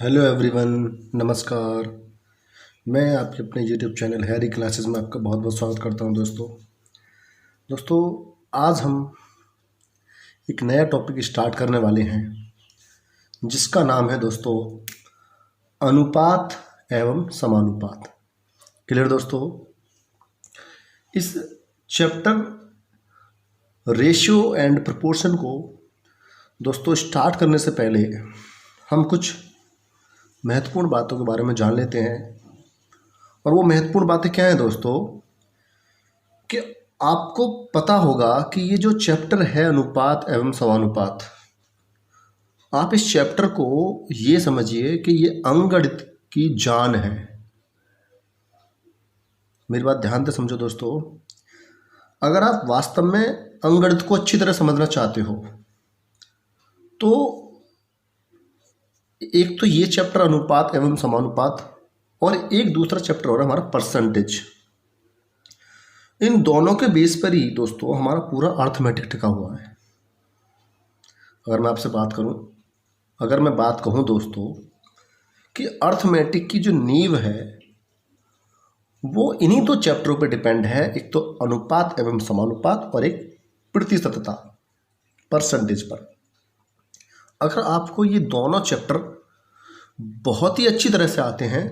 Hello everyone, नमस्कार। मैं आपके अपने यूट्यूब चैनल हैरी क्लासेस में आपका बहुत बहुत स्वागत करता हूं। दोस्तों आज हम एक नया टॉपिक स्टार्ट करने वाले हैं जिसका नाम है दोस्तों अनुपात एवं समानुपात। क्लियर दोस्तों? इस चैप्टर रेशियो एंड प्रोपोर्शन को दोस्तों स्टार्ट करने से पहले हम कुछ महत्वपूर्ण बातों के बारे में जान लेते हैं। और वो महत्वपूर्ण बातें क्या हैं दोस्तों कि आपको पता होगा कि ये जो चैप्टर है अनुपात एवं समानुपात, आप इस चैप्टर को ये समझिए कि ये अंकगणित की जान है। मेरी बात ध्यान से समझो दोस्तों। अगर आप वास्तव में अंकगणित को अच्छी तरह समझना चाहते हो तो एक तो ये चैप्टर अनुपात एवं समानुपात और एक दूसरा चैप्टर हो रहा है हमारा परसेंटेज। इन दोनों के बेस पर ही दोस्तों हमारा पूरा अर्थमेटिक टिका हुआ है। अगर मैं बात कहूँ दोस्तों कि अर्थमेटिक की जो नींव है वो इन्हीं दो चैप्टरों पर डिपेंड है, एक तो अनुपात एवं समानुपात और एक प्रतिशतता परसेंटेज पर। अगर आपको ये दोनों चैप्टर बहुत ही अच्छी तरह से आते हैं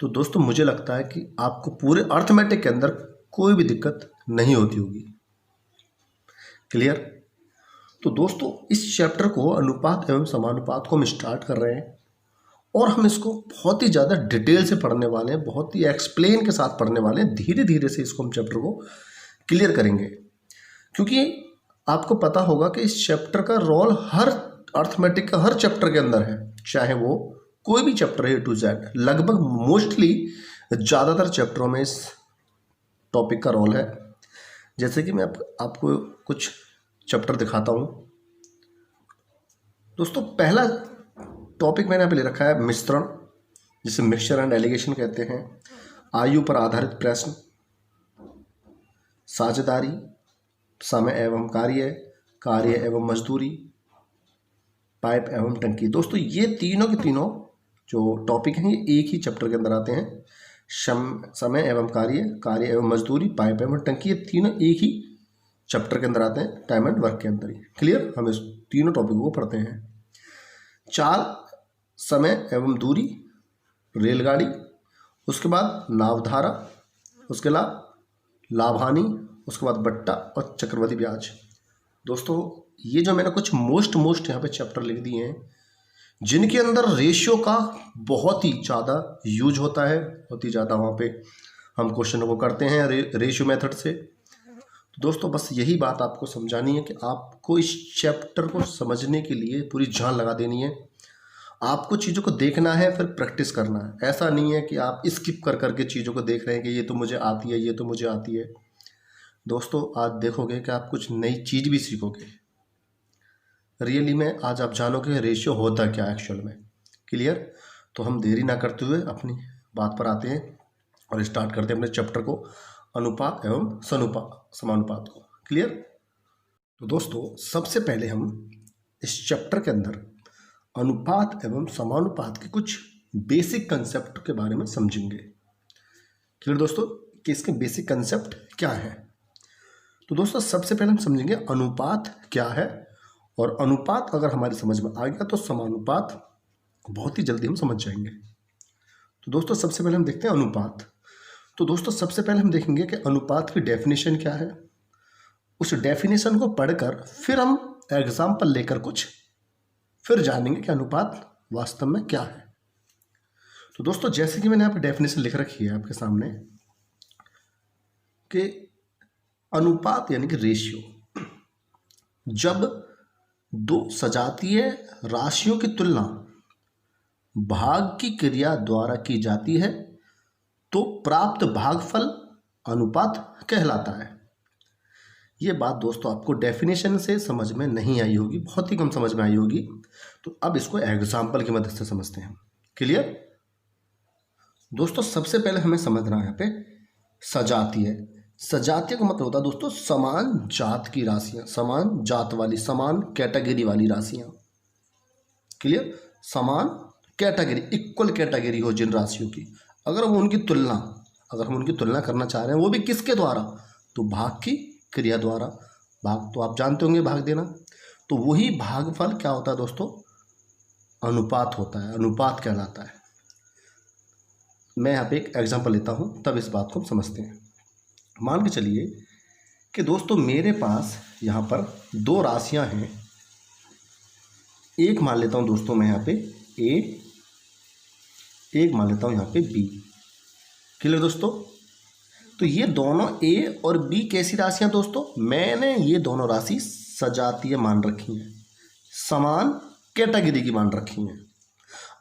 तो दोस्तों मुझे लगता है कि आपको पूरे अर्थमेटिक के अंदर कोई भी दिक्कत नहीं होती होगी। क्लियर? तो दोस्तों इस चैप्टर को अनुपात एवं समानुपात को हम स्टार्ट कर रहे हैं और हम इसको बहुत ही ज़्यादा डिटेल से पढ़ने वाले हैं, बहुत ही एक्सप्लेन के साथ पढ़ने वाले हैं। धीरे धीरे से इसको हम चैप्टर को क्लियर करेंगे, क्योंकि आपको पता होगा कि इस चैप्टर का रोल हर अर्थमेटिक का हर चैप्टर के अंदर है, चाहे वो कोई भी चैप्टर है, A to Z। लगभग मोस्टली ज़्यादातर चैप्टरों में इस टॉपिक का रोल है। जैसे कि मैं आपको कुछ चैप्टर दिखाता हूँ दोस्तों। पहला टॉपिक मैंने यहाँ पे ले रखा है मिश्रण, जिसे मिक्सचर एंड एलिगेशन कहते हैं। आयु पर आधारित प्रश्न, साझेदारी, समय एवं कार्य, कार्य एवं मजदूरी, पाइप एवं टंकी। दोस्तों ये तीनों के तीनों जो टॉपिक हैं ये एक ही चैप्टर के अंदर आते हैं। समय एवं कार्य, कार्य एवं मजदूरी, पाइप एवं टंकी, ये तीनों एक ही चैप्टर के अंदर आते हैं, टाइम एंड वर्क के अंदर ही। क्लियर? हम इस तीनों टॉपिक को पढ़ते हैं। चाल, समय एवं दूरी, रेलगाड़ी, उसके बाद नावधारा, उसके बाद लाभानी, उसके बाद बट्टा और चक्रवृद्धि ब्याज। दोस्तों ये जो मैंने कुछ मोस्ट यहाँ पे चैप्टर लिख दिए हैं जिनके अंदर रेशियो का बहुत ही ज़्यादा यूज होता है, बहुत ही ज़्यादा वहाँ पे हम क्वेश्चनों को करते हैं रेशियो मेथड से। तो दोस्तों बस यही बात आपको समझानी है कि आपको इस चैप्टर को समझने के लिए पूरी जान लगा देनी है। आपको चीज़ों को देखना है, फिर प्रैक्टिस करना है। ऐसा नहीं है कि आप स्किप कर करके चीज़ों को देख रहे हैं कि ये तो मुझे आती है, ये तो मुझे आती है। दोस्तों आज देखोगे कि आप कुछ नई चीज़ भी सीखोगे। रियली में आज आप जानोगे रेशियो होता क्या एक्चुअल में। क्लियर? तो हम देरी ना करते हुए अपनी बात पर आते हैं और स्टार्ट करते हैं अपने चैप्टर को, अनुपात एवं समानुपात को। क्लियर? तो दोस्तों सबसे पहले हम इस चैप्टर के अंदर अनुपात एवं समानुपात के कुछ बेसिक कंसेप्ट के बारे में समझेंगे। क्लियर दोस्तों कि इसके बेसिक कंसेप्ट क्या है? तो दोस्तों सबसे पहले हम समझेंगे अनुपात क्या है, और अनुपात अगर हमारी समझ में आ गया तो समानुपात बहुत ही जल्दी हम समझ जाएंगे। तो दोस्तों सबसे पहले हम देखते हैं अनुपात। तो दोस्तों सबसे पहले हम देखेंगे कि अनुपात की डेफिनेशन क्या है। उस डेफिनेशन को पढ़कर फिर हम एग्जाम्पल लेकर कुछ फिर जानेंगे कि अनुपात वास्तव में क्या है। तो दोस्तों जैसे कि मैंने यहाँ पे डेफिनेशन लिख रखी है आपके सामने कि अनुपात यानी कि रेशियो, जब दो सजातीय राशियों की तुलना भाग की क्रिया द्वारा की जाती है तो प्राप्त भागफल अनुपात कहलाता है। ये बात दोस्तों आपको डेफिनेशन से समझ में नहीं आई होगी, बहुत ही कम समझ में आई होगी। तो अब इसको एग्जाम्पल की मदद से समझते हैं। क्लियर? दोस्तों सबसे पहले हमें समझना है यहाँ पे सजातीय। सजातीय का मतलब होता है दोस्तों समान जात की राशियां, समान जात वाली, समान कैटेगरी वाली राशियां। क्लियर? समान कैटेगरी, इक्वल कैटेगरी हो जिन राशियों की, अगर हम उनकी तुलना करना चाह रहे हैं, वो भी किसके द्वारा, तो भाग की क्रिया द्वारा। भाग तो आप जानते होंगे, भाग देना, तो वही भागफल क्या होता है दोस्तों, अनुपात होता है, अनुपात कहलाता है। मैं यहाँ पे एक एग्जांपल लेता हूँ, तब इस बात को हम समझते हैं। मान के चलिए कि दोस्तों मेरे पास यहाँ पर दो राशियाँ हैं, एक मान लेता हूँ दोस्तों मैं यहाँ पे ए, एक मान लेता हूँ यहाँ पे बी। क्लियर दोस्तों? तो ये दोनों ए और बी कैसी राशियाँ दोस्तों, मैंने ये दोनों राशि सजातीय मान रखी हैं, समान कैटेगरी की मान रखी हैं।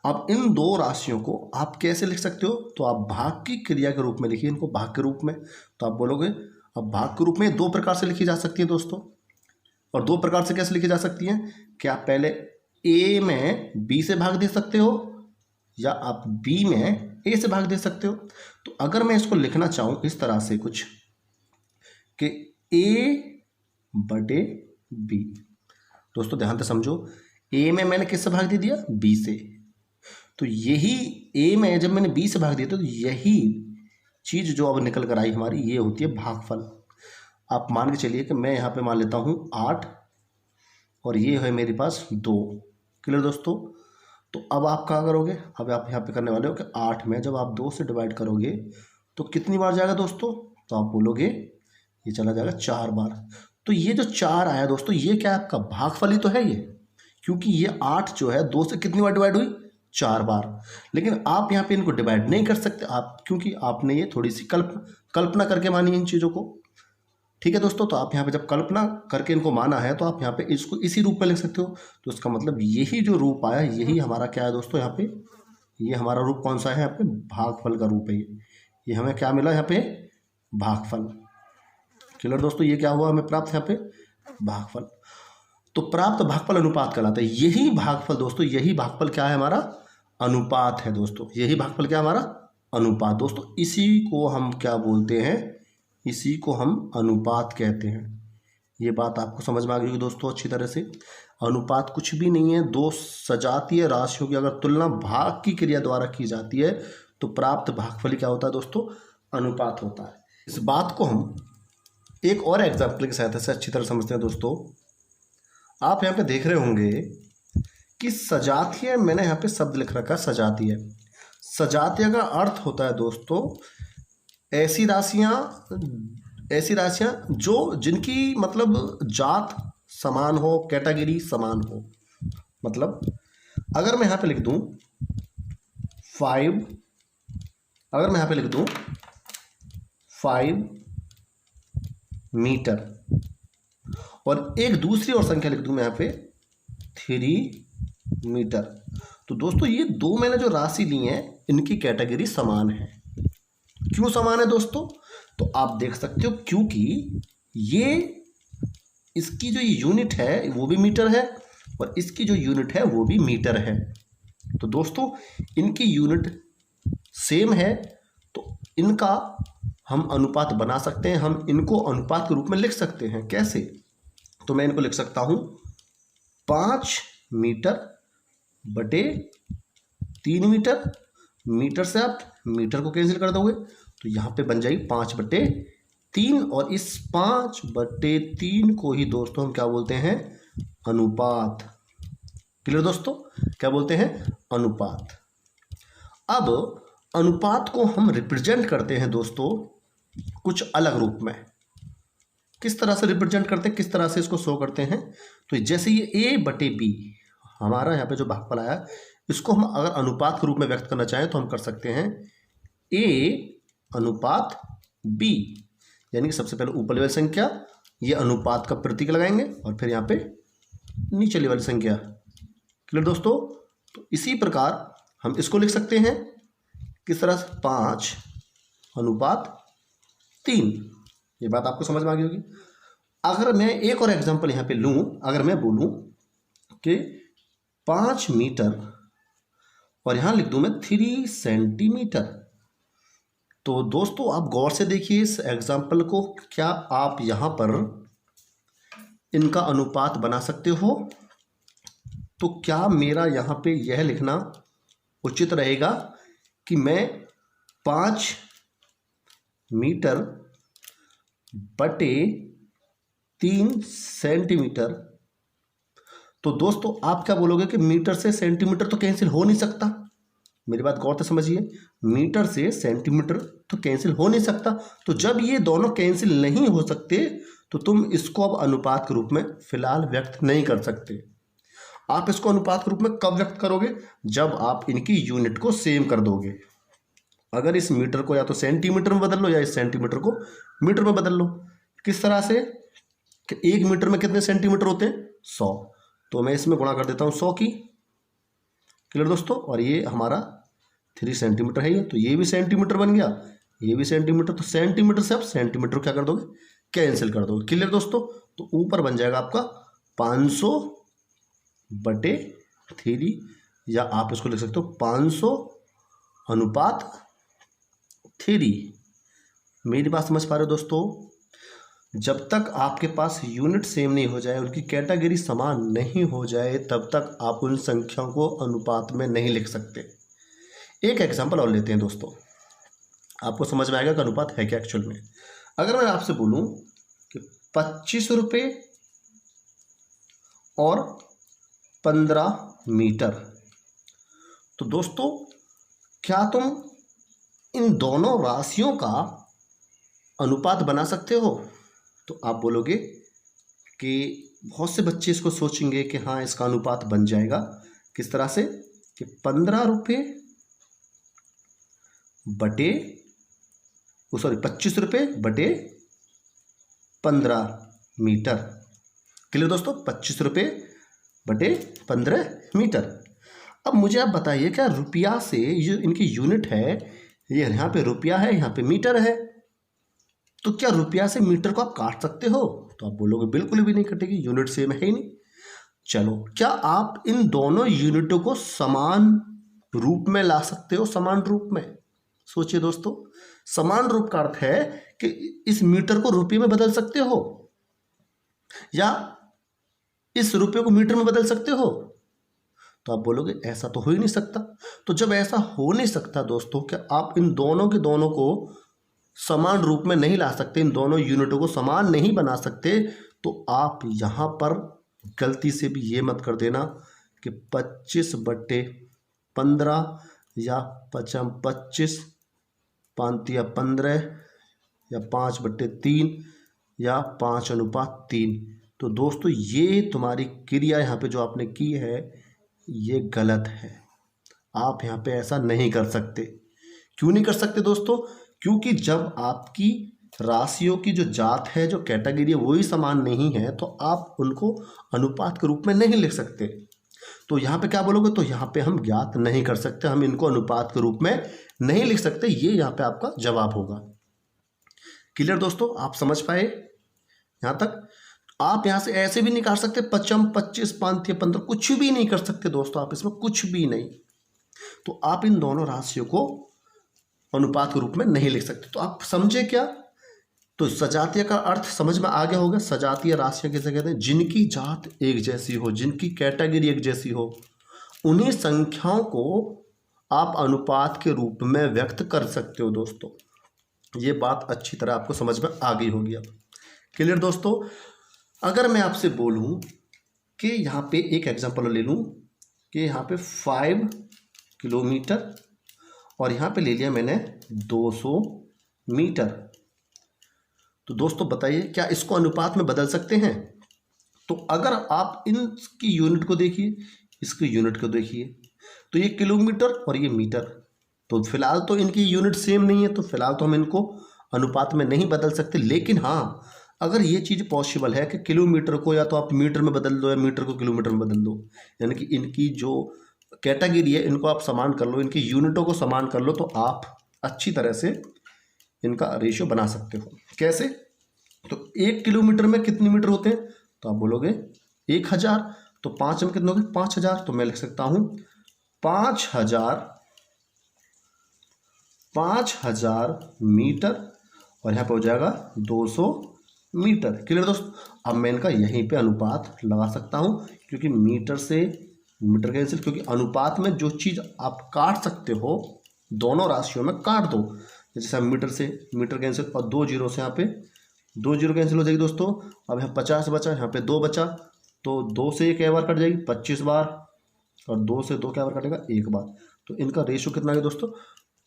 अब इन दो राशियों को आप कैसे लिख सकते हो, तो आप भाग की क्रिया के रूप में लिखिए इनको, भाग के रूप में। तो आप बोलोगे अब भाग के रूप में दो प्रकार से लिखी जा सकती है दोस्तों, और दो प्रकार से कैसे लिखी जा सकती हैं, कि आप पहले ए में बी से भाग दे सकते हो, या आप बी में ए से भाग दे सकते हो। तो अगर मैं इसको लिखना चाहूँ इस तरह से कुछ, कि ए बटे बी, दोस्तों ध्यान से समझो, ए में मैंने किससे भाग दे दिया, बी से। तो यही ए में जब मैंने बी से भाग दिया, तो यही चीज़ जो अब निकल कर आई हमारी, ये होती है भागफल। आप मान के चलिए कि मैं यहाँ पे मान लेता हूँ 8 और ये है मेरे पास 2। क्लियर दोस्तों? तो अब आप क्या करोगे, अब आप यहाँ पे करने वाले हो कि 8 में जब आप 2 से डिवाइड करोगे तो कितनी बार जाएगा दोस्तों, तो आप बोलोगे ये चला जाएगा 4 बार। तो ये जो 4 आया दोस्तों, ये क्या आपका भागफल ही तो है ये, क्योंकि ये 8 जो है 2 से कितनी बार डिवाइड हुई, 4 बार। लेकिन आप यहाँ पे इनको डिवाइड नहीं कर सकते आप, क्योंकि आपने ये थोड़ी सी कल्पना करके मानी इन चीज़ों को। ठीक है दोस्तों? तो आप यहाँ पे जब कल्पना करके इनको माना है, तो आप यहाँ पे इसको इसी रूप में लिख सकते हो। तो इसका मतलब यही जो रूप आया, यही हमारा क्या है दोस्तों, यहाँ पे ये हमारा रूप कौन सा है, यहाँ पे भागफल का रूप है। ये हमें क्या मिला यहाँ पे, भागफल। क्लियर दोस्तों? ये क्या हुआ हमें प्राप्त यहाँ पे, भागफल। तो प्राप्त भागफल अनुपात कहलाता है। यही भागफल दोस्तों, यही भागफल क्या है हमारा, अनुपात है दोस्तों। यही भागफल क्या हमारा, अनुपात। दोस्तों इसी को हम क्या बोलते हैं, इसी को हम अनुपात कहते हैं। ये बात आपको समझ में आ गई होगी दोस्तों अच्छी तरह से। अनुपात कुछ भी नहीं है, दो सजातीय राशियों की अगर तुलना भाग की क्रिया द्वारा की जाती है, तो प्राप्त भागफल क्या होता है दोस्तों, अनुपात होता है। इस बात को हम एक और एग्जाम्पल की सहायता से अच्छी तरह समझते हैं दोस्तों। आप यहाँ पे देख रहे होंगे कि सजातीय, मैंने यहाँ पे शब्द लिख रखा है सजातीय। सजातीय का अर्थ होता है दोस्तों ऐसी राशियाँ जो जिनकी मतलब जात समान हो, कैटेगरी समान हो। मतलब अगर मैं यहाँ पे लिख दूँ 5, अगर मैं यहाँ पे लिख दूँ 5 मीटर, और एक दूसरी और संख्या लिख दूँ मैं यहाँ पे 3 मीटर, तो दोस्तों ये दो मैंने जो राशि ली है, इनकी कैटेगरी समान है। क्यों समान है दोस्तों, तो आप देख सकते हो क्योंकि ये इसकी जो यूनिट है वो भी मीटर है, और इसकी जो यूनिट है वो भी मीटर है। तो दोस्तों इनकी यूनिट सेम है, तो इनका हम अनुपात बना सकते हैं। हम इनको अनुपात के रूप में लिख सकते हैं। कैसे, तो मैं इनको लिख सकता हूँ 5 मीटर बटे 3 मीटर। मीटर से आप मीटर को कैंसिल कर दोगे, तो यहाँ पे बन जाएगी 5/3, और इस 5/3 को ही दोस्तों हम क्या बोलते हैं, अनुपात। क्लियर दोस्तों? क्या बोलते हैं, अनुपात। अब अनुपात को हम रिप्रेजेंट करते हैं दोस्तों कुछ अलग रूप में। किस तरह से रिप्रेजेंट करते हैं, किस तरह से इसको शो करते हैं, तो जैसे ये A/B हमारा यहाँ पे जो भागफल आया, इसको हम अगर अनुपात के रूप में व्यक्त करना चाहें तो हम कर सकते हैं A/B, यानी कि सबसे पहले ऊपर वाली संख्या, ये अनुपात का प्रतीक लगाएंगे, और फिर यहाँ पे नीचे वाली संख्या। क्लियर दोस्तों? तो इसी प्रकार हम इसको लिख सकते हैं किस तरह से, 5/3। ये बात आपको समझ में आ गई होगी। अगर मैं एक और एग्जांपल यहाँ पे लूँ, अगर मैं बोलूँ कि 5 मीटर और यहाँ लिख दूँ मैं 3 सेंटीमीटर, तो दोस्तों आप गौर से देखिए इस एग्जाम्पल को। क्या आप यहाँ पर इनका अनुपात बना सकते हो? तो क्या मेरा यहाँ पे यह लिखना उचित रहेगा कि मैं 5 मीटर बटे 3 सेंटीमीटर। तो दोस्तों आप क्या बोलोगे कि मीटर से सेंटीमीटर तो कैंसिल हो नहीं सकता। मेरी बात गौर से समझिए, मीटर से सेंटीमीटर तो कैंसिल हो नहीं सकता। तो जब ये दोनों कैंसिल नहीं हो सकते तो तुम इसको अब अनुपात के रूप में फिलहाल व्यक्त नहीं कर सकते। आप इसको अनुपात के रूप में कब व्यक्त करोगे? जब आप इनकी यूनिट को सेम कर दोगे। अगर इस मीटर को या तो सेंटीमीटर में बदल लो या इस सेंटीमीटर को मीटर में बदल लो। किस तरह से कि 1 मीटर में कितने सेंटीमीटर होते हैं? 100। तो मैं इसमें गुणा कर देता हूँ 100 की। क्लियर दोस्तों? और ये हमारा 3 सेंटीमीटर है ये, तो ये भी सेंटीमीटर बन गया, ये भी सेंटीमीटर। तो सेंटीमीटर से आप सेंटीमीटर क्या कर दोगे? कैंसिल कर दोगे। क्लियर दोस्तों? तो ऊपर बन जाएगा आपका 500 बटे 3, या आप इसको लिख सकते हो 500 अनुपात 3। मेरी बात समझ पा रहे हो दोस्तों? जब तक आपके पास यूनिट सेम नहीं हो जाए, उनकी कैटेगरी समान नहीं हो जाए, तब तक आप उन संख्याओं को अनुपात में नहीं लिख सकते। एक एग्जांपल और लेते हैं दोस्तों, आपको समझ में आएगा कि अनुपात है क्या एक्चुअल में। अगर मैं आपसे बोलूं कि 25 रुपये और 15 मीटर, तो दोस्तों क्या तुम इन दोनों राशियों का अनुपात बना सकते हो? तो आप बोलोगे कि बहुत से बच्चे इसको सोचेंगे कि हाँ इसका अनुपात बन जाएगा। किस तरह से कि 15 रुपये बटे 25 रुपये बटे 15 मीटर। क्लियर दोस्तों? 25 रुपये बटे 15 मीटर। अब मुझे आप बताइए, क्या रुपया से जो इनकी यूनिट है, ये यहाँ पे रुपया है, यहाँ पे मीटर है, तो क्या रुपया से मीटर को आप काट सकते हो? तो आप बोलोगे बिल्कुल भी नहीं कटेगी, यूनिट सेम है ही नहीं। चलो, क्या आप इन दोनों यूनिटों को समान रूप में ला सकते हो? समान रूप में सोचिए दोस्तों, समान रूप का अर्थ है कि इस मीटर को रुपये में बदल सकते हो या इस रुपये को मीटर में बदल सकते हो। तो आप बोलोगे ऐसा तो हो ही नहीं सकता। तो जब ऐसा हो नहीं सकता दोस्तों, क्या आप इन दोनों के दोनों को समान रूप में नहीं ला सकते, इन दोनों यूनिटों को समान नहीं बना सकते, तो आप यहाँ पर गलती से भी ये मत कर देना कि 25 बटे 15 या 25 5 या 15 या 5 बटे 3 या 5 अनुपात 3। तो दोस्तों ये तुम्हारी क्रिया यहाँ पे जो आपने की है ये गलत है। आप यहाँ पे ऐसा नहीं कर सकते। क्यों नहीं कर सकते दोस्तों? क्योंकि जब आपकी राशियों की जो जात है, जो कैटेगरी है, वही समान नहीं है, तो आप उनको अनुपात के रूप में नहीं लिख सकते। तो यहाँ पे क्या बोलोगे? तो यहाँ पे हम ज्ञात नहीं कर सकते, हम इनको अनुपात के रूप में नहीं लिख सकते। ये यहाँ पे आपका जवाब होगा। क्लियर दोस्तों? आप समझ पाए यहाँ तक? आप यहाँ से ऐसे भी नहीं काट सकते 25 5 या 15, कुछ भी नहीं कर सकते दोस्तों, आप इसमें कुछ भी नहीं। तो आप इन दोनों राशियों को अनुपात के रूप में नहीं लिख सकते। तो आप समझे क्या? तो सजातीय का अर्थ समझ में आ गया होगा। सजातीय राशियां किसे कहते हैं? जिनकी जात एक जैसी हो, जिनकी कैटेगरी एक जैसी हो, उन्हीं संख्याओं को आप अनुपात के रूप में व्यक्त कर सकते हो दोस्तों। ये बात अच्छी तरह आपको समझ में आ गई होगी अब। क्लियर दोस्तों? अगर मैं आपसे बोलूं कि यहाँ पे एक एग्जांपल ले लूं कि यहाँ पे 5 किलोमीटर और यहाँ पे ले लिया मैंने 200 मीटर, तो दोस्तों बताइए क्या इसको अनुपात में बदल सकते हैं? तो अगर आप इनकी यूनिट को देखिए, इसकी यूनिट को देखिए, तो ये किलोमीटर और ये मीटर, तो फिलहाल तो इनकी यूनिट सेम नहीं है, तो फिलहाल तो हम इनको अनुपात में नहीं बदल सकते। लेकिन हाँ, अगर ये चीज़ पॉसिबल है कि किलोमीटर को या तो आप मीटर में बदल दो या मीटर को किलोमीटर में बदल दो, यानी कि इनकी जो कैटेगरी है इनको आप समान कर लो, इनकी यूनिटों को समान कर लो, तो आप अच्छी तरह से इनका रेशियो बना सकते हो। कैसे? तो 1 किलोमीटर में कितने मीटर होते हैं? तो आप बोलोगे 1000। तो 5 में कितने हो गए? 5000। तो मैं लिख सकता हूँ 5000 मीटर और यहाँ पे हो जाएगा 200 मीटर। क्लियर दोस्तों? अब मैं इनका यहीं पे अनुपात लगा सकता हूँ, क्योंकि मीटर से मीटर कैंसिल, क्योंकि अनुपात में जो चीज़ आप काट सकते हो दोनों राशियों में काट दो। जैसे मीटर से मीटर कैंसिल और 2 जीरो से यहाँ पे 2 जीरो कैंसिल हो जाएगी दोस्तों। अब यहाँ 50 बचा, यहाँ पे 2 बचा, तो 2 से ये क्या बार कट जाएगी 25 बार, और 2 से 2 क्या बार कटेगा 1 बार। तो इनका रेशियो कितना है दोस्तों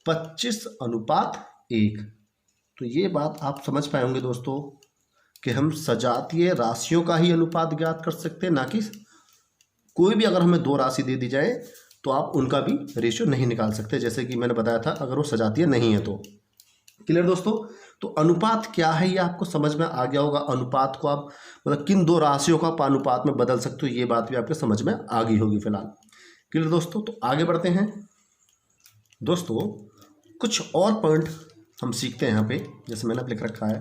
25:1। तो ये बात आप समझ पाए होंगे दोस्तों कि हम सजातीय राशियों का ही अनुपात ज्ञात कर सकते हैं, ना कि कोई भी अगर हमें 2 राशि दे दी जाए तो आप उनका भी रेशियो नहीं निकाल सकते, जैसे कि मैंने बताया था अगर वो सजातीय नहीं है तो। क्लियर दोस्तों। तो अनुपात क्या है ये आपको समझ में आ गया होगा। अनुपात को आप मतलब किन 2 राशियों का आप अनुपात में बदल सकते हो, ये बात भी आपके समझ में आ गई होगी फिलहाल। क्लियर दोस्तों। तो आगे बढ़ते हैं दोस्तों, कुछ और पॉइंट हम सीखते हैं यहाँ पे। जैसे मैंने लिख रखा है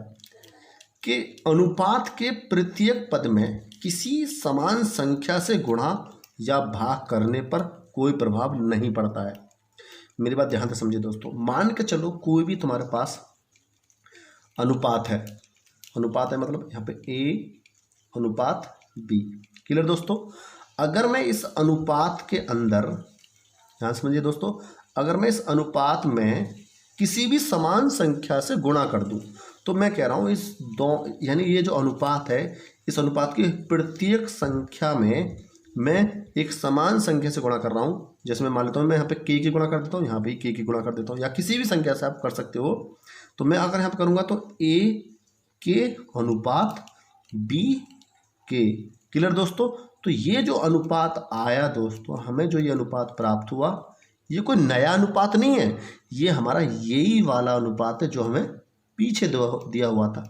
कि अनुपात के प्रत्येक पद में किसी समान संख्या से गुणा या भाग करने पर कोई प्रभाव नहीं पड़ता है। मेरी बात ध्यान से समझिए दोस्तों। मान के चलो कोई भी तुम्हारे पास अनुपात है, अनुपात है मतलब यहाँ पे A अनुपात B। क्लियर दोस्तों। अगर मैं इस अनुपात के अंदर, ध्यान समझिए दोस्तों, अगर मैं इस अनुपात में किसी भी समान संख्या से गुणा कर दूं, तो मैं कह रहा हूं इस दो, यानी ये जो अनुपात है, इस अनुपात की प्रत्येक संख्या में मैं एक समान संख्या से गुणा कर रहा हूं। जैसे मैं मान लेता हूं मैं यहाँ पे k की गुणा कर देता हूं, यहाँ पे k की गुणा कर देता हूं, या किसी भी संख्या से आप कर सकते हो। तो मैं अगर यहाँ पे करूँगा तो a के अनुपात b के। क्लियर दोस्तों। तो ये जो अनुपात आया दोस्तों, हमें जो ये अनुपात प्राप्त हुआ, ये कोई नया अनुपात नहीं है, ये हमारा यही वाला अनुपात है जो हमें पीछे दिया हुआ था।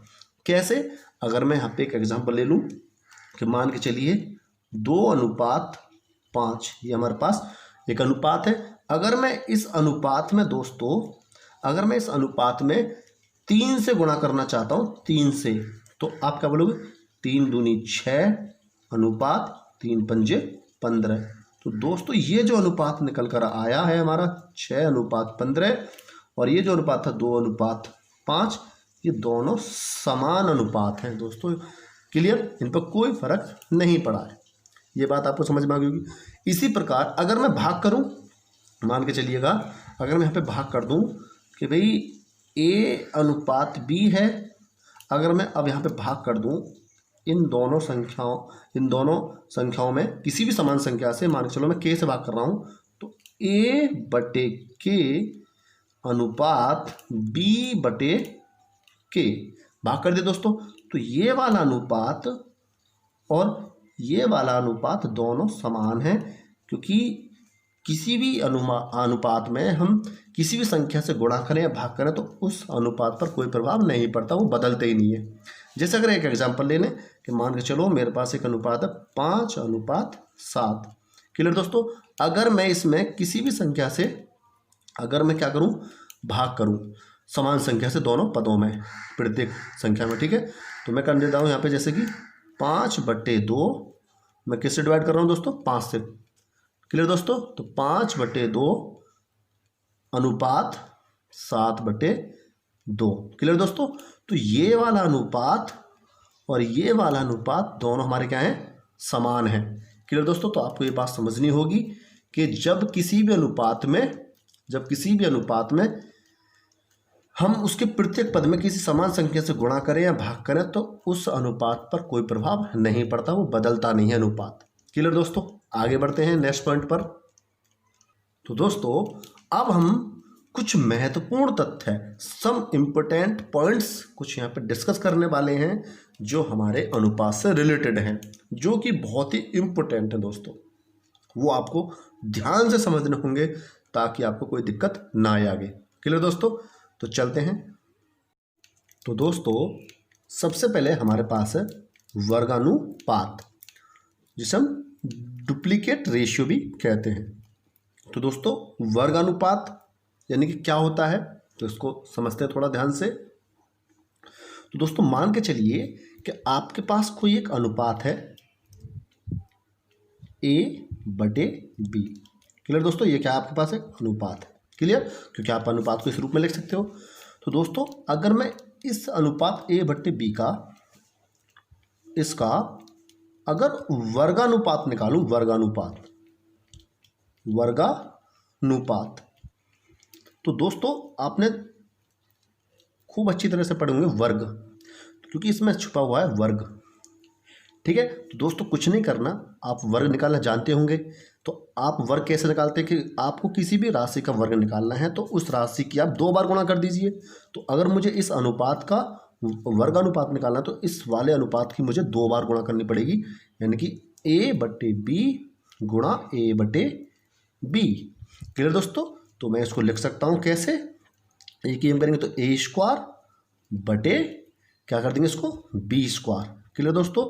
कैसे? अगर मैं यहाँ पे एक एग्जांपल ले लूँ कि मान के चलिए 2:5, ये हमारे पास एक अनुपात है। अगर मैं इस अनुपात में दोस्तों, अगर मैं इस अनुपात में 3 से गुणा करना चाहता हूँ, 3 से, तो आप क्या बोलोगे 3 दूनी 6 अनुपात 3 पंजे 15। तो दोस्तों ये जो अनुपात निकल कर आया है हमारा 6:15, और ये जो अनुपात था 2:5, ये दोनों समान अनुपात हैं दोस्तों। क्लियर। इन पर कोई फर्क नहीं पड़ा है। ये बात आपको समझ में आ गई होगी। इसी प्रकार अगर मैं भाग करूं, मान के चलिएगा अगर मैं यहाँ पे भाग कर दूं कि भाई A अनुपात B है, अगर मैं अब यहाँ पे भाग कर दूं इन दोनों संख्याओं में किसी भी समान संख्या से, मान के चलो मैं K से भाग कर रहा हूँ, तो A/K अनुपात B/K भाग कर दे दोस्तों। तो ये वाला अनुपात और ये वाला अनुपात दोनों समान हैं, क्योंकि किसी भी अनुपात में हम किसी भी संख्या से गुणा करें या भाग करें तो उस अनुपात पर कोई प्रभाव नहीं पड़ता, वो बदलते ही नहीं है। जैसे अगर एक एग्जांपल ले लें कि मान के चलो मेरे पास एक अनुपात है 5:7। क्लियर दोस्तों। अगर मैं इसमें किसी भी संख्या से अगर मैं क्या करूं, भाग करूं समान संख्या से दोनों पदों में, प्रत्येक संख्या में, ठीक है, तो मैं कर देता हूं यहाँ पे जैसे कि 5/2 मैं किससे डिवाइड कर रहा हूं दोस्तों 5 से। क्लियर दोस्तों। तो 5/2 अनुपात 7/2। क्लियर दोस्तों। तो ये वाला अनुपात और ये वाला अनुपात दोनों हमारे क्या हैं, समान हैं। क्लियर दोस्तों। तो आपको ये बात समझनी होगी कि जब किसी भी अनुपात में हम उसके प्रत्येक पद में किसी समान संख्या से गुणा करें या भाग करें तो उस अनुपात पर कोई प्रभाव नहीं पड़ता, वो बदलता नहीं है अनुपात। क्लियर दोस्तों। आगे बढ़ते हैं नेक्स्ट पॉइंट पर। तो दोस्तों अब हम कुछ महत्वपूर्ण तथ्य है, सम इम्पोर्टेंट पॉइंट्स कुछ यहाँ पे डिस्कस करने वाले हैं जो हमारे अनुपात से रिलेटेड हैं, जो कि बहुत ही इम्पोर्टेंट है दोस्तों। वो आपको ध्यान से समझने होंगे ताकि आपको कोई दिक्कत ना आए आगे। क्लियर दोस्तों। तो चलते हैं। तो दोस्तों सबसे पहले हमारे पास है वर्गानुपात, जिसे हम डुप्लीकेट रेशियो भी कहते हैं। तो दोस्तों वर्गानुपात यानी कि क्या होता है, तो इसको समझते हैं थोड़ा ध्यान से। तो दोस्तों मान के चलिए कि आपके पास कोई एक अनुपात है A/B। क्लियर दोस्तों। ये क्या आपके पास एक अनुपात है। क्लियर। क्योंकि आप अनुपात को इस रूप में लिख सकते हो। तो दोस्तों अगर मैं इस अनुपात A/B का, इसका अगर वर्गानुपात निकालूं, वर्गानुपात, वर्गानुपात। तो दोस्तों आपने खूब अच्छी तरह से पढ़े होंगे वर्ग, क्योंकि इसमें छुपा हुआ है वर्ग। ठीक है, तो दोस्तों कुछ नहीं करना, आप वर्ग निकालना जानते होंगे। तो आप वर्ग कैसे निकालते हैं कि आपको किसी भी राशि का वर्ग निकालना है तो उस राशि की आप 2 बार गुणा कर दीजिए। तो अगर मुझे इस अनुपात का वर्गानुपात निकालना है तो इस वाले अनुपात की मुझे 2 बार गुणा करनी पड़ेगी, यानी कि A/B गुणा A/B। क्लियर दोस्तों? तो मैं इसको लिख सकता हूँ कैसे, एक ही हम करेंगे तो A² बटे क्या कर देंगे इसको B²। क्लियर दोस्तों?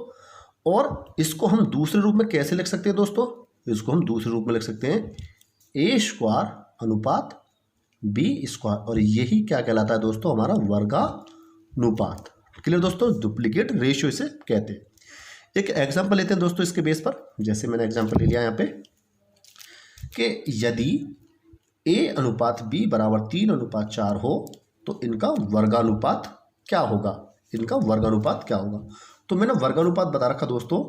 और इसको हम दूसरे रूप में कैसे लिख सकते हैं दोस्तों, इसको हम दूसरे रूप में लिख सकते हैं A² अनुपात B², और यही क्या कहलाता है दोस्तों, हमारा वर्गानुपात। क्लियर दोस्तों? डुप्लीकेट रेशियो इसे कहते हैं। एक एग्जांपल लेते हैं दोस्तों इसके बेस पर, जैसे मैंने एग्जांपल ले लिया यहाँ पे कि यदि A/B बराबर 3/4 हो तो इनका वर्गानुपात क्या होगा, इनका वर्गानुपात क्या होगा। तो मैंने वर्गानुपात बता रखा दोस्तों,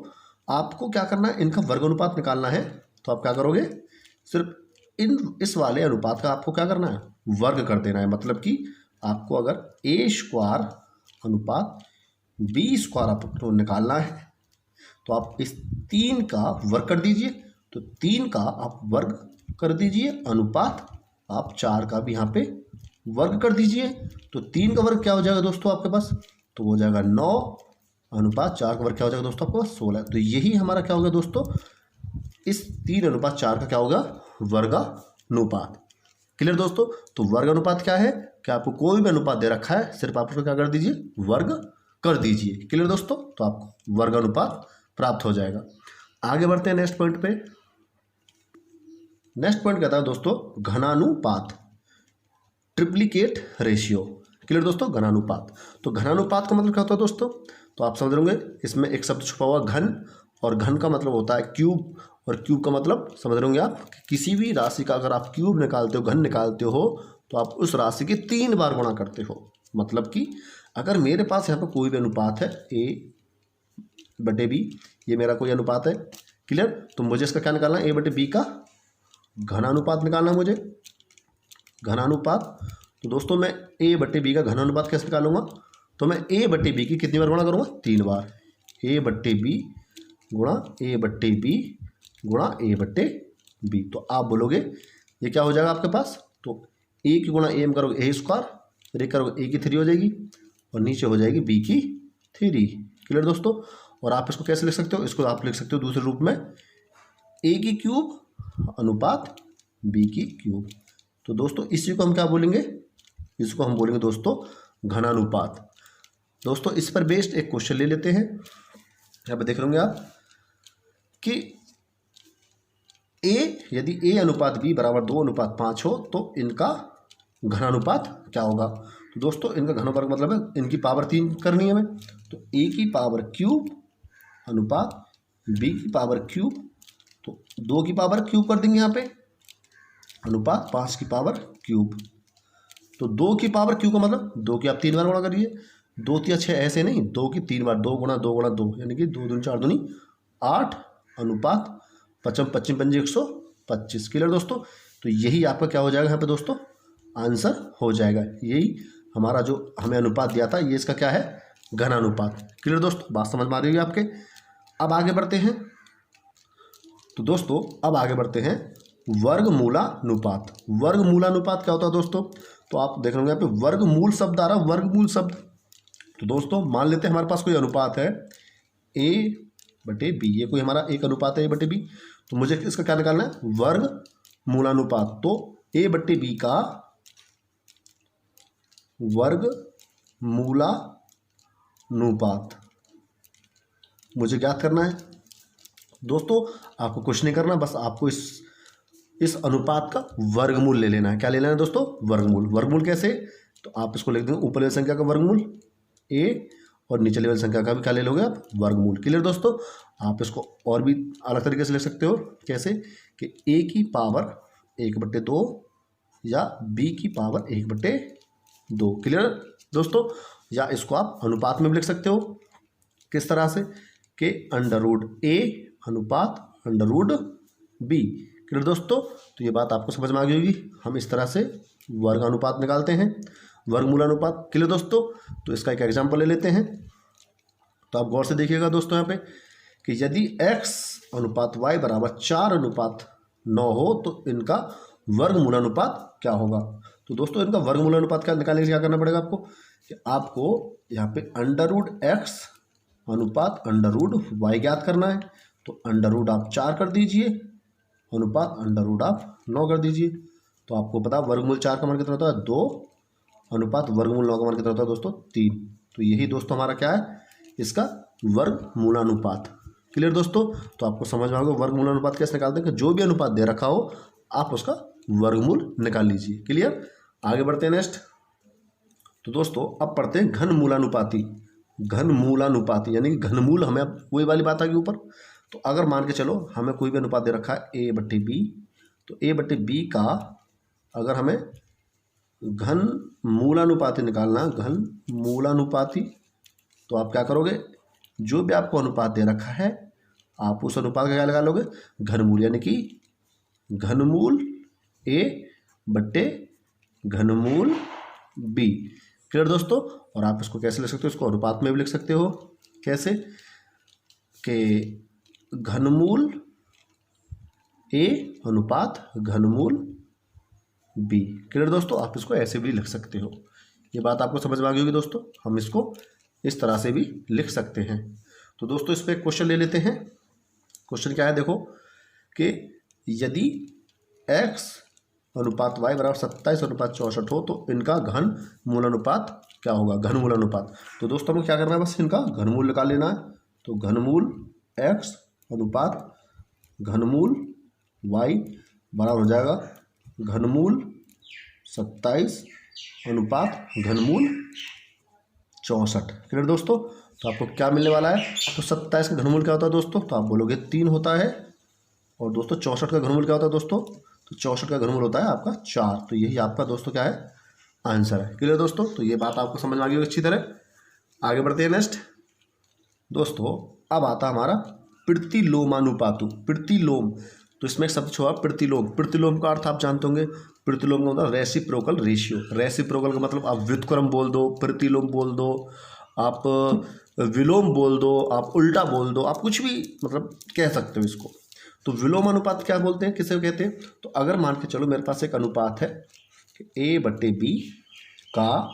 आपको क्या करना है, इनका वर्गानुपात निकालना है। तो आप क्या करोगे, सिर्फ इस वाले अनुपात का आपको क्या करना है, वर्ग कर देना है। मतलब कि आपको अगर A² अनुपात B² आपको निकालना है तो आप इस 3 का वर्ग कर दीजिए। तो 3 का आप वर्ग कर दीजिए, अनुपात आप 4 का भी यहाँ पे वर्ग कर दीजिए। तो 3 का वर्ग क्या हो जाएगा दोस्तों आपके पास, तो हो जाएगा 9 अनुपात 4 का वर्ग क्या हो जाएगा दोस्तों आपके पास 16। तो यही हमारा क्या होगा दोस्तों, इस 3/4 का क्या होगा, वर्गानुपात। क्लियर दोस्तों? तो वर्गानुपात क्या है कि आपको कोई भी अनुपात दे रखा है, सिर्फ आप उसको क्या कर दीजिए, वर्ग कर दीजिए। क्लियर दोस्तों? तो आपको वर्गानुपात प्राप्त हो जाएगा। आगे बढ़ते हैं नेक्स्ट पॉइंट पे। नेक्स्ट पॉइंट कहता है दोस्तों घनानुपात, ट्रिप्लिकेट रेशियो। क्लियर दोस्तों? घनानुपात। तो घनानुपात का मतलब क्या होता है दोस्तों, तो आप समझ रहे होंगे, इसमें एक शब्द छुपा हुआ घन, और घन का मतलब होता है क्यूब, और क्यूब का मतलब समझ रहे होंगे आप, किसी भी राशि का अगर आप क्यूब निकालते हो, घन निकालते हो, तो आप उस राशि के 3 बार गुणा करते हो। मतलब कि अगर मेरे पास यहाँ पर कोई भी अनुपात है A/B, ये मेरा कोई अनुपात है। क्लियर? तो मुझे इसका क्या निकालना है, A/B का घनानुपात निकालना है मुझे, घनानुपात। तो दोस्तों मैं A/B का घनानुपात कैसे निकालूंगा, तो मैं A/B की कितनी बार गुणा करूंगा, 3 बार। A/B गुणा A/B गुणा A/B। तो आप बोलोगे ये क्या हो जाएगा आपके पास, तो A की गुणा A में करोगे A², फिर एक करोगे A की 3 हो जाएगी, और नीचे हो जाएगी B की 3। क्लियर दोस्तों? और आप इसको कैसे लिख सकते हो, इसको आप लिख सकते हो दूसरे रूप में A की क्यूब अनुपात B की क्यूब। तो दोस्तों इसी को हम क्या बोलेंगे, इसको हम बोलेंगे दोस्तों घनानुपात। दोस्तों इस पर बेस्ड एक क्वेश्चन ले लेते हैं। यहाँ पर देख रहे आप कि यदि A/B बराबर 2/5 हो तो इनका घनानुपात क्या होगा। तो दोस्तों इनका घनानुपात का मतलब है इनकी पावर 3 करनी है हमें। तो A की पावर क्यूब अनुपात B की पावर क्यूब, तो 2 की पावर क्यूब कर देंगे यहाँ पे, अनुपात 5 की पावर क्यूब। तो 2 की पावर क्यूब का मतलब 2 की आप 3 बार गुणा करिए, 2 3 6 ऐसे नहीं, 2 की 3 बार, 2 गुणा 2 गुणा 2, यानी कि 2 दूनी 4 दूनी 8 अनुपात 55 55 पंजे 125। क्लियर दोस्तों? तो यही आपका क्या हो जाएगा यहाँ पे दोस्तों, आंसर हो जाएगा। यही हमारा जो हमें अनुपात दिया था, ये इसका क्या है, घनानुपात। क्लियर दोस्तों? बात समझ में आ रही है आपके? अब आगे बढ़ते हैं। तो दोस्तों अब आगे बढ़ते हैं वर्गमूलानुपात। वर्गमूलानुपात क्या होता है दोस्तों, तो आप देख रहे होंगे यहाँ पे वर्गमूल शब्द आ रहा है, वर्गमूल शब्द। तो दोस्तों मान लेते हैं हमारे पास कोई अनुपात है A/B, ये कोई हमारा एक अनुपात है A/B। तो मुझे इसका क्या निकालना है, वर्गमूलानुपात। तो A/B का वर्गमूलानुपात मुझे ज्ञात करना है। दोस्तों आपको कुछ नहीं करना, बस आपको इस अनुपात का वर्गमूल ले लेना है। क्या ले लेना है दोस्तों, वर्गमूल। वर्गमूल कैसे, तो आप इसको लिख देंगे ऊपर वाली संख्या का वर्गमूल A, और नीचे वाली संख्या का भी क्या ले लोगे आप, वर्गमूल। क्लियर दोस्तों? आप इसको और भी अलग तरीके से लिख सकते हो, कैसे कि A की पावर 1/2 या B की पावर 1/2। क्लियर दोस्तों? या इसको आप अनुपात में भी लिख सकते हो, किस तरह से कि √A अनुपात √B। क्लियर दोस्तों? तो ये बात आपको समझ में आ गई होगी। हम इस तरह से वर्ग अनुपात निकालते हैं, वर्गमूल अनुपात। क्लियर दोस्तों? तो इसका एक एग्जाम्पल ले लेते हैं। तो आप गौर से देखिएगा दोस्तों यहाँ पे कि यदि x अनुपात y बराबर 4:9 हो तो इनका वर्गमूल अनुपात क्या होगा। तो दोस्तों इनका वर्गमूल अनुपात क्या निकालने के लिए क्या करना पड़ेगा आपको कि आपको यहाँ पे √x अनुपात √y ज्ञात करना है। तो √ आप 4 कर दीजिए, अनुपात √ आप 9 कर दीजिए। तो आपको पता वर्गमूल 4 का मान कितना होता है 2, अनुपात वर्गमूल 9 का मान कितना होता है दोस्तों 3। तो यही दोस्तों हमारा क्या है इसका वर्गमूलानुपात। क्लियर दोस्तों? तो आपको समझ में आ गया वर्गमूलानुपात कैसे निकालते हैं कि जो भी अनुपात दे रखा हो आप उसका वर्गमूल निकाल लीजिए। क्लियर? आगे बढ़ते हैं नेक्स्ट। तो दोस्तों अब पढ़ते हैं घनमूलानुपाती। घनमूलानुपाती यानी कि घनमूल हमें अब वही वाली बात आ गई ऊपर। तो अगर मान के चलो हमें कोई भी अनुपात दे रखा है a/b, तो a/b का अगर हमें घनमूलानुपाती निकालना है, घनमूलानुपाती, तो आप क्या करोगे जो भी आपको अनुपात दे रखा है आप उस अनुपात का क्या लगा लोगे घनमूल, यानी कि घनमूल a/घनमूल b। क्लियर दोस्तों? और आप इसको कैसे लिख सकते हो, इसको अनुपात में भी लिख सकते हो। कैसे कि घनमूल a अनुपात घनमूल b। क्लियर दोस्तों? आप इसको ऐसे भी लिख सकते हो। ये बात आपको समझ में आ गई होगी दोस्तों। हम इसको इस तरह से भी लिख सकते हैं। तो दोस्तों इस पर एक क्वेश्चन ले लेते हैं। क्वेश्चन क्या है देखो कि यदि x अनुपात y बराबर 27:64 हो तो इनका घन मूलानुपात क्या होगा, घनमूल अनुपात। तो दोस्तों हमें क्या करना है, बस इनका घनमूल निकाल लेना है। तो घनमूल x अनुपात घनमूल y बराबर हो जाएगा घनमूल 27 अनुपात घनमूल 64। क्लियर दोस्तों? तो आपको क्या मिलने वाला है, तो 27 का घनमूल क्या होता है दोस्तों, तो आप बोलोगे 3 होता है। और दोस्तों 64 का घनमूल क्या होता है दोस्तों, तो 64 का घनमूल होता है आपका 4। तो यही आपका दोस्तों क्या है आंसर है। क्लियर दोस्तों? तो ये बात आपको समझ में आ गई अच्छी तरह। आगे बढ़ते हैं नेक्स्ट दोस्तों। अब आता हमारा प्रतिलोमानुपातु। प्रतिलोम, तो इसमें एक शब्द छुआ प्रतिलोम। प्रतिलोम का अर्थ आप जानते होंगे, प्रतिलोम का मतलब रेसिप्रोकल रेशियो। रेसिप्रोकल का मतलब आप व्युत्क्रम बोल दो, प्रतिलोम बोल दो, आप विलोम बोल दो, आप उल्टा बोल दो, आप कुछ भी मतलब कह सकते हो इसको। तो विलोम अनुपात क्या बोलते हैं, किसे कहते हैं, तो अगर मान के चलो मेरे पास एक अनुपात है कि a/b का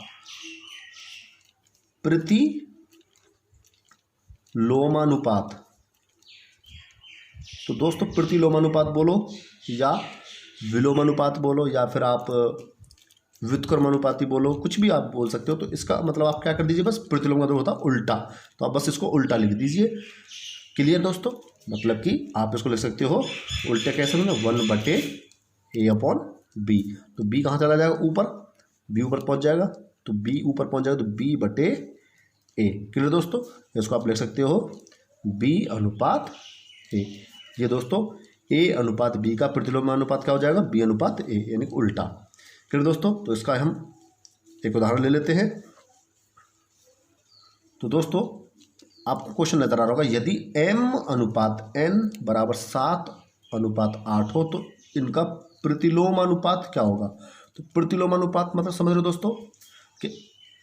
प्रतिलोमानुपात। तो दोस्तों प्रतिलोमानुपात बोलो या विलोमानुपात बोलो या फिर आप व्युत्क्रमानुपाती बोलो, कुछ भी आप बोल सकते हो। तो इसका मतलब आप क्या कर दीजिए, बस प्रतिलोम का मतलब होता है उल्टा, तो आप बस इसको उल्टा लिख दीजिए। क्लियर दोस्तों? मतलब कि आप इसको लिख सकते हो उल्टे कैसे होंगे 1/a/b। तो b कहाँ चला जाएगा ऊपर, b ऊपर पहुँच जाएगा, तो b ऊपर पहुँच जाएगा तो b/a। क्लियर दोस्तों? इसको आप लिख सकते हो b/a। ये दोस्तों a/b का प्रतिलोमानुपात क्या हो जाएगा b/a, यानी उल्टा। क्लियर दोस्तों? तो इसका हम एक उदाहरण ले लेते हैं। तो दोस्तों आपको क्वेश्चन नजर आ रहा होगा, यदि m अनुपात n बराबर 7:8 हो तो इनका प्रतिलोमानुपात क्या होगा। तो प्रतिलोमानुपात मतलब समझ रहे हो दोस्तों कि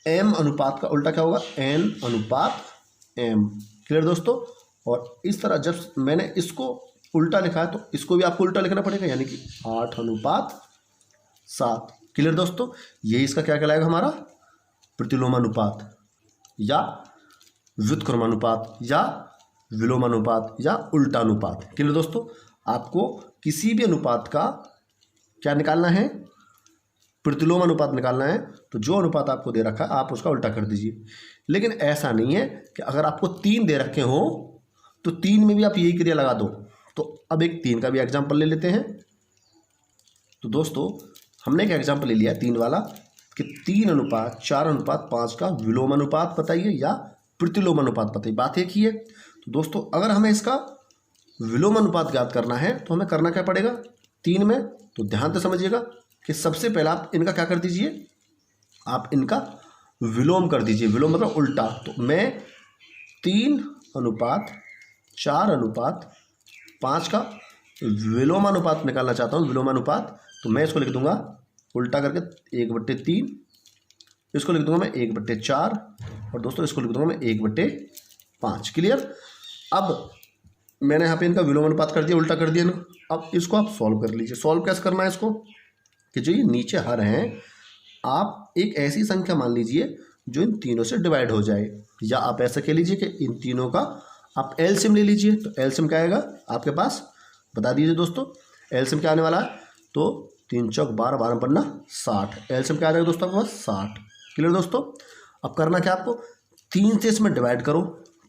m अनुपात का उल्टा क्या होगा n अनुपात m। क्लियर दोस्तों? और इस तरह जब मैंने इसको उल्टा लिखा है तो इसको भी आपको उल्टा लिखना पड़ेगा, यानी कि 8:7। क्लियर दोस्तों? ये इसका क्या कहलाएगा हमारा प्रतिलोमानुपात या व्युत्क्रमानुपात या विलोमानुपात या उल्टा अनुपात। क्लियर दोस्तों? आपको किसी भी अनुपात का क्या निकालना है, प्रतिलोम अनुपात निकालना है। तो जो अनुपात आपको दे रखा है आप उसका उल्टा कर दीजिए। लेकिन ऐसा नहीं है कि अगर आपको 3 दे रखे हो तो 3 में भी आप यही क्रिया लगा दो। तो अब एक 3 का भी एग्जाम्पल ले लेते हैं। तो दोस्तों हमने एक एग्जाम्पल ले लिया 3 वाला कि 3:4:5 का विलोम अनुपात बताइए या प्रतिलोम अनुपात बताइए, बात एक ही है। तो दोस्तों अगर हमें इसका विलोम अनुपात ज्ञात करना है तो हमें करना क्या पड़ेगा 3 में, तो ध्यान से समझिएगा कि सबसे पहला आप इनका क्या कर दीजिए, आप इनका विलोम कर दीजिए। विलोम मतलब उल्टा। तो मैं 3:4:5 का विलोमानुपात निकालना चाहता हूँ, विलोमानुपात, तो मैं इसको लिख दूंगा उल्टा करके 1/3, इसको लिख दूंगा मैं 1/4, और दोस्तों इसको लिख दूंगा मैं 1/5। क्लियर। अब मैंने यहाँ पे इनका विलोमानुपात कर दिया, उल्टा कर दिया ना। अब इसको आप सॉल्व कर लीजिए। सॉल्व कैसे करना है इसको, कि जो ये नीचे हर हैं, आप एक ऐसी संख्या मान लीजिए जो इन तीनों से डिवाइड हो जाए, या आप ऐसा कह लीजिए कि इन तीनों का आप एलसीएम ले लीजिए। तो एलसीएम क्या आएगा आपके पास, बता दीजिए दोस्तों, एलसीएम क्या आने वाला है। तो 3 चौक 12, 12 पन्ना 60, एलसीएम क्या आ जाएगा दोस्तों आपके पास 60। क्लियर दोस्तों। अब करना क्या आपको, 3 से इसमें डिवाइड करो,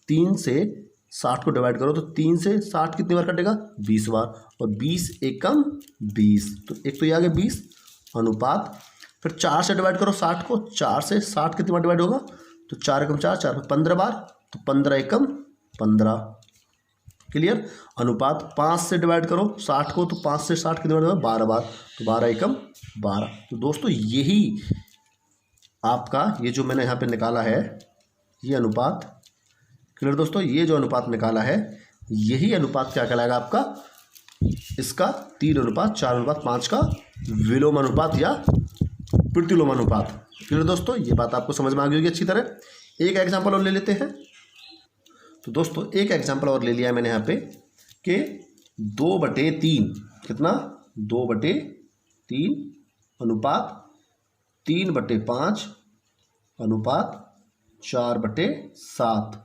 3 से 60 को डिवाइड करो, तो 3 से 60 कितनी बार कटेगा, 20 बार, और 20 एकम 20, तो एक तो ये आ गया 20 अनुपात। फिर 4 से डिवाइड करो 60 को, 4 से 60 कितनी बार डिवाइड होगा, तो 4 एकम 4, 4 15 बार, तो 15 एकम 15। क्लियर। अनुपात 5 से डिवाइड करो 60 को, तो 5 से 60 कितनी बार होगा, 12 बार, तो 12 एकम 12। तो दोस्तों यही आपका ये जो मैंने यहाँ पे निकाला है ये अनुपात। क्लियर दोस्तों, ये जो अनुपात निकाला है यही अनुपात क्या कहलाएगा आपका, इसका 3:4:5 का विलोमानुपात या प्रतिलोमानुपात। क्लियर दोस्तों, ये बात आपको समझ में आ गई होगी अच्छी तरह। एक एग्जांपल और ले लेते हैं। तो दोस्तों एक एग्जांपल और ले लिया है मैंने यहाँ पे कि 2/3 कितना, 2/3 अनुपात 3/5 अनुपात 4/7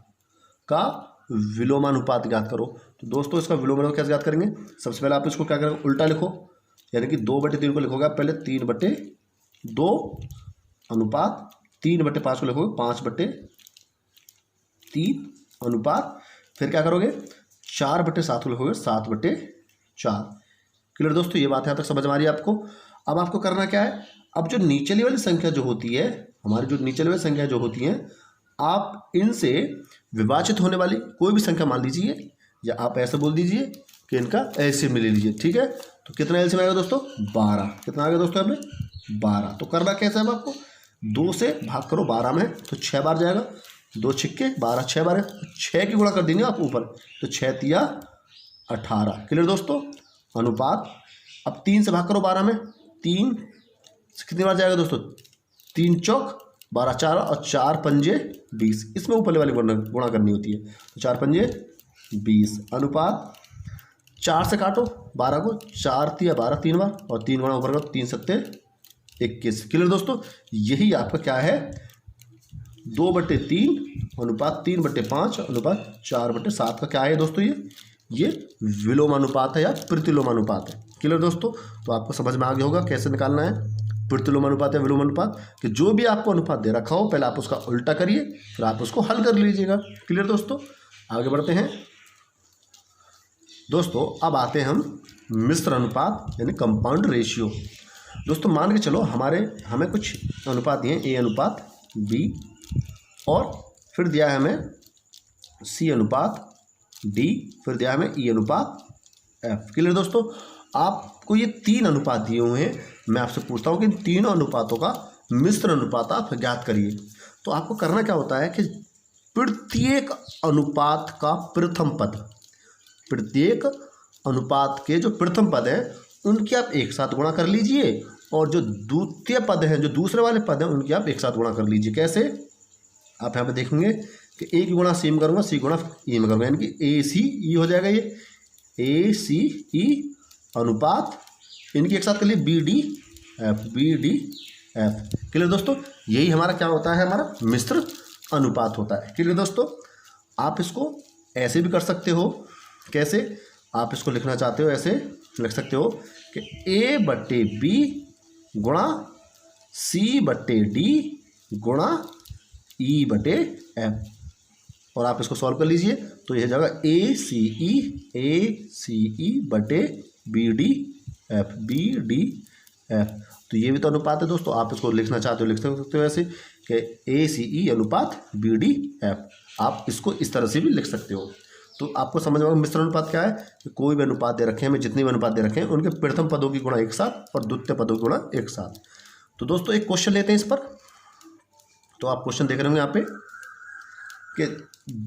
का विलोमानुपात ज्ञात करो। तो दोस्तों इसका विलोमानुपात कैसे ज्ञात करेंगे, सबसे पहले आप इसको क्या करेंगे, उल्टा लिखो, यानी कि 2/3 को लिखोगे आप पहले 3/2 अनुपात 3/5 को लिखोगे 5/3 अनुपात, फिर क्या करोगे 4/7 को लिखोगे 7/4। क्लियर दोस्तों, ये बात यहाँ तक समझ में आ रही है आपको। अब आपको करना क्या है, अब जो नीचे वाली संख्या जो होती है, हमारी जो नीचे वाली संख्या जो होती है, आप इनसे विभाजित होने वाली कोई भी संख्या मान लीजिए, या आप ऐसे बोल दीजिए कि इनका एलसीएम ले लीजिए। ठीक है, तो कितना एलसीएम आएगा दोस्तों, 12। कितना आ गया दोस्तों यहाँ पे 12। तो करना कैसा है आपको, 2 से भाग करो 12 में, तो 6 बार जाएगा, 2 छिक्के 12, 6 बार है, 6 की गुणा कर देंगे आप ऊपर, तो 6 तिया 18। क्लियर दोस्तों। अनुपात अब 3 से भाग करो 12 में, 3 कितनी बार जाएगा दोस्तों, 3 चौक 12, 4 और 4 पंजे 20, इसमें ऊपर वाली गुणा करनी होती है, तो 4 पंजे 20 अनुपात 4 से काटो 12 को, 4 तिया 12 3 बार, और 3 गुणा ऊपर करो, 3 सत्ते 21। क्लियर दोस्तों, यही आपका क्या है 2/3 अनुपात 3/5 अनुपात 4/7 का क्या है दोस्तों, ये विलोमानुपात है या प्रतिलोमानुपात है। क्लियर दोस्तों, तो आपको समझ में आ गया होगा कैसे निकालना है प्रतिलोमानुपात या विलोमानुपात, कि जो भी आपको अनुपात दे रखा हो पहले आप उसका उल्टा करिए, फिर आप उसको हल कर लीजिएगा। क्लियर दोस्तों, आगे बढ़ते हैं दोस्तों। अब आते हैं हम मिश्र अनुपात यानी कंपाउंड रेशियो। दोस्तों मान के चलो हमें कुछ अनुपात दिए, ए अनुपात बी, और फिर दिया है हमें सी अनुपात डी, फिर दिया है हमें ई अनुपात एफ। क्लियर दोस्तों, आपको ये 3 अनुपात दिए हुए हैं, मैं आपसे पूछता हूँ कि इन तीनों अनुपातों का मिश्र अनुपात आप ज्ञात करिए। तो आपको करना क्या होता है कि प्रत्येक अनुपात का प्रथम पद, प्रत्येक अनुपात के जो प्रथम पद हैं उनकी आप एक साथ गुणा कर लीजिए, और जो द्वितीय पद हैं, जो दूसरे वाले पद हैं, उनकी आप एक साथ गुणा कर लीजिए। कैसे, आप यहाँ पे देखेंगे कि ए की गुणा सी में करूँगा, सी गुणा ई में करूँगा, यानी कि ए सी ई हो जाएगा, ये ए सी ई अनुपात, इनकी एक साथ कर लिए B D F, B D F. Clear दोस्तों, यही हमारा क्या होता है, हमारा मिश्र अनुपात होता है। क्लियर दोस्तों, आप इसको ऐसे भी कर सकते हो, कैसे, आप इसको लिखना चाहते हो ऐसे लिख सकते हो कि A/B गुणा C/D गुणा E/F, और आप इसको सॉल्व कर लीजिए, तो यह जगह ACE/BDF, BDF। तो ये भी तो अनुपात है दोस्तों, आप इसको लिखना चाहते हो लिख सकते हो ऐसे कि ACE अनुपात BDF, आप इसको इस तरह से भी लिख सकते हो। तो आपको समझ में मिश्र अनुपात क्या है, कि कोई भी अनुपात दे रखे हैं, हमें जितने भी अनुपात दे रखे हैं उनके प्रथम पदों की गुणा एक साथ और द्वितीय पदों की गुणा एक साथ। तो दोस्तों एक क्वेश्चन लेते हैं इस पर। तो आप क्वेश्चन देख रहे होंगे यहाँ पे कि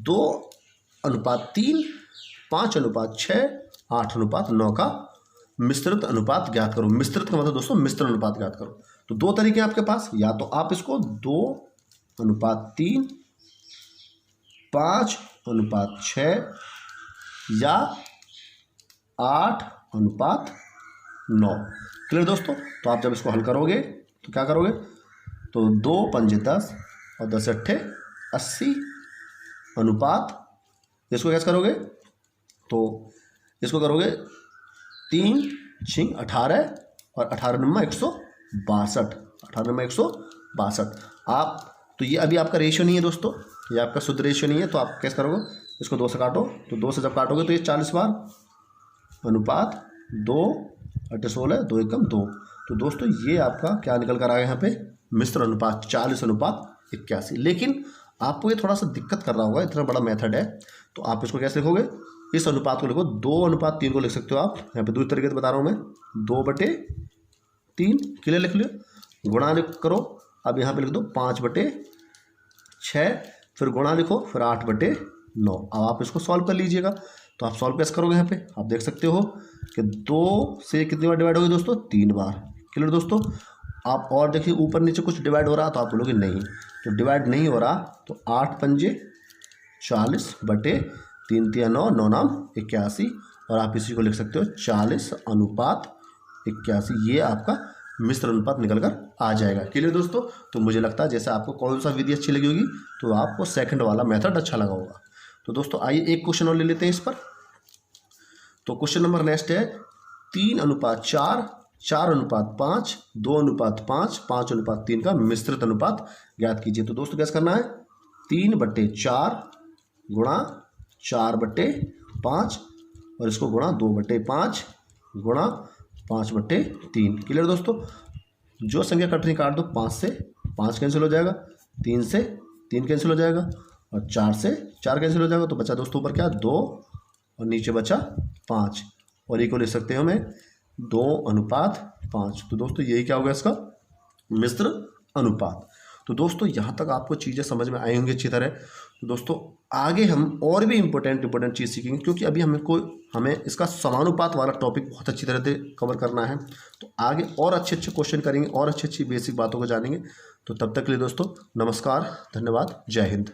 2/3, 5/6 8:9 का मिश्रित अनुपात ज्ञात करो। मिश्रित का मतलब दोस्तों मिश्र अनुपात ज्ञात करो। तो दो तरीके हैं आपके पास, या तो आप इसको 2:3, 5:6 या 8:9। क्लियर दोस्तों? तो आप जब इसको हल करोगे तो क्या करोगे, तो 2 पंजे 10 और 10 अट्ठे 80 अनुपात, इसको कैसे करोगे, तो इसको करोगे 3 6 18 और 18 162, 18 162। आप तो ये अभी आपका रेशियो नहीं है दोस्तों, ये आपका शुद्ध रेशियो नहीं है, तो आप कैसे करोगे, इसको 2 से काटो, तो 2 से जब काटोगे तो ये 40 बार अनुपात 2 8 16 2 एकम 2। तो दोस्तों ये आपका क्या निकल कर आया यहाँ पे, मिश्र अनुपात 40:81। लेकिन आपको ये थोड़ा सा दिक्कत कर रहा होगा, इतना बड़ा मेथड है, तो आप इसको कैसे लिखोगे, इस अनुपात को लिखो 2:3 को लिख सकते हो आप, यहाँ पे दूसरे तरीके से बता रहा हूँ मैं, 2/3 क्लियर लिख लियो, गुणा करो, अब यहाँ पे लिख दो 5/6, फिर गुणा लिखो, फिर 8/9। अब आप इसको सॉल्व कर लीजिएगा। तो आप सॉल्व कैसे करोगे, यहाँ पे आप देख सकते हो कि 2 से कितनी बार डिवाइड होगी दोस्तों, 3 बार। क्लियर दोस्तों? आप और देखिए ऊपर नीचे कुछ डिवाइड हो रहा, तो आप बोलोगे नहीं, तो डिवाइड नहीं हो रहा, तो 8 पंजे 40 बटे 3 3 9 9 नाम 81, और आप इसी को लिख सकते हो 40:81। ये आपका मिश्र अनुपात निकल कर आ जाएगा। क्लियर दोस्तों? तो मुझे लगता है जैसे आपको कौन सा विधि अच्छी लगी होगी, तो आपको सेकंड वाला मेथड अच्छा लगा होगा। तो दोस्तों आइए एक क्वेश्चन और ले लेते हैं इस पर। तो क्वेश्चन नंबर नेक्स्ट है 3:4, 4:5, 2:5, 5:3 का मिश्रित अनुपात ज्ञात कीजिए। तो दोस्तों कैसे करना है, 3/4 गुणा 4/5 और इसको गुणा 2/5 गुणा 5/3। क्लियर दोस्तों? जो संख्या कट रही काट दो, 5 से 5 कैंसिल हो जाएगा, 3 से 3 कैंसिल हो जाएगा, और 4 से 4 कैंसिल हो जाएगा, तो बचा दोस्तों ऊपर क्या 2 और नीचे बचा 5, और ये को लिख सकते हैं हमें 2:5। तो दोस्तों यही क्या होगा इसका मिश्र अनुपात। तो दोस्तों यहाँ तक आपको चीज़ें समझ में आई होंगी अच्छी तरह। तो दोस्तों आगे हम और भी इंपॉर्टेंट चीज़ सीखेंगे, क्योंकि अभी हमें इसका समानुपात वाला टॉपिक बहुत अच्छी तरह से कवर करना है। तो आगे और अच्छे क्वेश्चन करेंगे और अच्छी बेसिक बातों को जानेंगे। तो तब तक के लिए दोस्तों नमस्कार, धन्यवाद, जय हिंद।